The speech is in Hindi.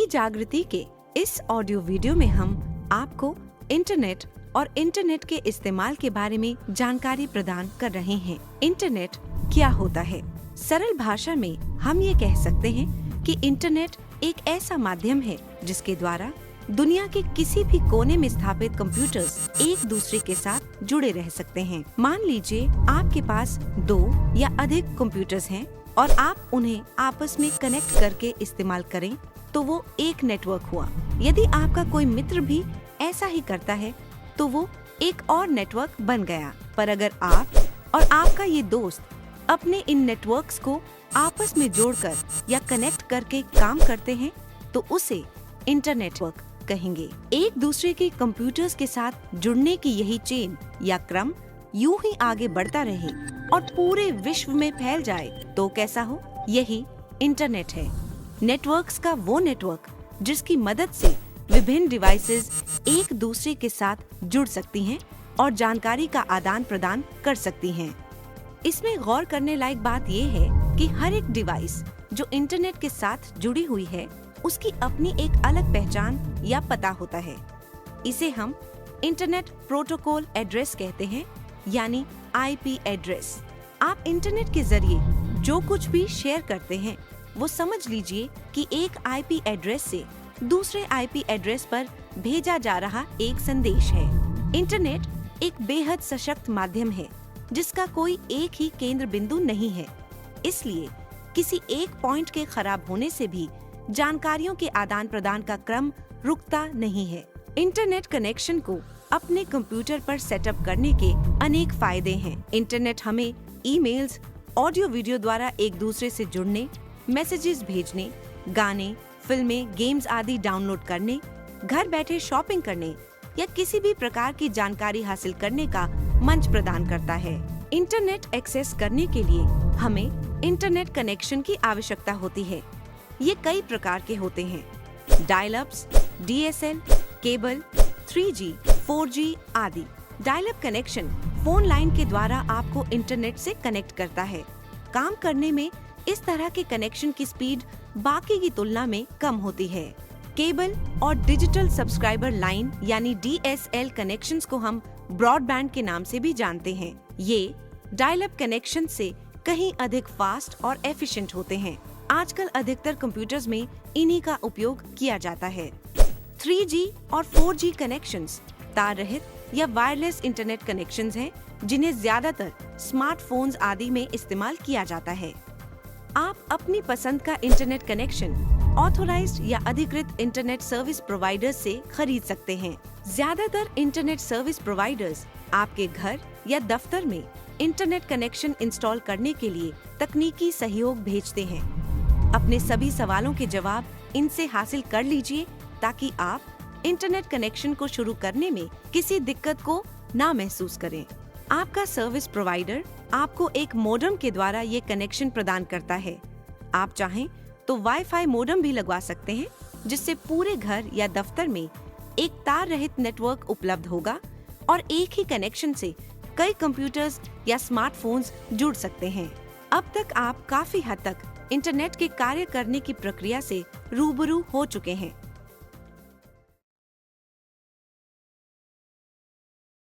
जागृति के इस ऑडियो वीडियो में हम आपको इंटरनेट और इंटरनेट के इस्तेमाल के बारे में जानकारी प्रदान कर रहे हैं। इंटरनेट क्या होता है? सरल भाषा में हम ये कह सकते हैं कि इंटरनेट एक ऐसा माध्यम है जिसके द्वारा दुनिया के किसी भी कोने में स्थापित कंप्यूटर्स एक दूसरे के साथ जुड़े रह सकते हैं। मान लीजिए आपके पास 2 या अधिक कंप्यूटर्स हैं और आप उन्हें आपस में कनेक्ट करके इस्तेमाल करें तो वो एक नेटवर्क हुआ। यदि आपका कोई मित्र भी ऐसा ही करता है तो वो एक और नेटवर्क बन गया। पर अगर आप और आपका ये दोस्त अपने इन नेटवर्क्स को आपस में जोड़कर या कनेक्ट करके काम करते हैं तो उसे इंटरनेटवर्क कहेंगे। एक दूसरे के कंप्यूटर्स के साथ जुड़ने की यही चेन या क्रम यूं ही आगे बढ़ता रहे और पूरे विश्व में फैल जाए तो कैसा हो? यही इंटरनेट है। नेटवर्क्स का वो नेटवर्क जिसकी मदद से विभिन्न डिवाइसेस एक दूसरे के साथ जुड़ सकती हैं और जानकारी का आदान प्रदान कर सकती हैं। इसमें गौर करने लायक बात ये है कि हर एक डिवाइस जो इंटरनेट के साथ जुड़ी हुई है उसकी अपनी एक अलग पहचान या पता होता है। इसे हम इंटरनेट प्रोटोकॉल एड्रेस कहते हैं, यानी IP एड्रेस। आप इंटरनेट के जरिए जो कुछ भी शेयर करते हैं वो समझ लीजिए कि एक IP एड्रेस से दूसरे IP एड्रेस पर भेजा जा रहा एक संदेश है। इंटरनेट एक बेहद सशक्त माध्यम है जिसका कोई एक ही केंद्र बिंदु नहीं है, इसलिए किसी एक पॉइंट के खराब होने से भी जानकारियों के आदान प्रदान का क्रम रुकता नहीं है। इंटरनेट कनेक्शन को अपने कंप्यूटर पर सेटअप करने के अनेक फायदे हैं। इंटरनेट हमें ईमेल्स, ऑडियो वीडियो द्वारा एक दूसरे से जुड़ने, मैसेजेस भेजने, गाने, फिल्में, गेम्स आदि डाउनलोड करने, घर बैठे शॉपिंग करने या किसी भी प्रकार की जानकारी हासिल करने का मंच प्रदान करता है। इंटरनेट एक्सेस करने के लिए हमें इंटरनेट कनेक्शन की आवश्यकता होती है। ये कई प्रकार के होते हैं: dial ups, DSL, cable, 3G, 4G आदि। Dial up connection phone line के द्वारा आपको इंटरनेट से कनेक्ट करता है। काम करने में इस तरह के कनेक्शन की स्पीड बाकी की तुलना में कम होती है। केबल और डिजिटल सब्सक्राइबर लाइन यानी DSL कनेक्शंस को हम ब्रॉडबैंड के नाम से भी जानते हैं। ये डायल अप कनेक्शन से कहीं अधिक फास्ट और एफिशिएंट होते हैं। आजकल अधिकतर कंप्यूटर्स में इन्हीं का उपयोग किया जाता है। 3G और 4G कनेक्शंस तार रहित या वायरलेस इंटरनेट कनेक्शंस हैं जिन्हें ज्यादातर स्मार्टफोन्स आदि में इस्तेमाल किया जाता है। आप अपनी पसंद का इंटरनेट कनेक्शन ऑथोराइज्ड या अधिकृत इंटरनेट सर्विस प्रोवाइडर्स से खरीद सकते हैं। ज्यादातर इंटरनेट सर्विस प्रोवाइडर्स आपके घर या दफ्तर में इंटरनेट कनेक्शन इंस्टॉल करने के लिए तकनीकी सहयोग भेजते हैं। अपने सभी सवालों के जवाब इनसे हासिल कर लीजिए ताकि आप इंटरनेट कनेक्शन को शुरू करने में किसी दिक्कत को ना महसूस करें। आपका सर्विस प्रोवाइडर आपको एक मोडेम के द्वारा ये कनेक्शन प्रदान करता है। आप चाहें तो वाईफाई मोडेम भी लगवा सकते हैं जिससे पूरे घर या दफ्तर में एक तार रहित नेटवर्क उपलब्ध होगा और एक ही कनेक्शन से कई कंप्यूटर्स या स्मार्टफोन्स जुड़ सकते हैं। अब तक आप काफी हद तक इंटरनेट के कार्य करने की प्रक्रिया से रूबरू हो चुके हैं।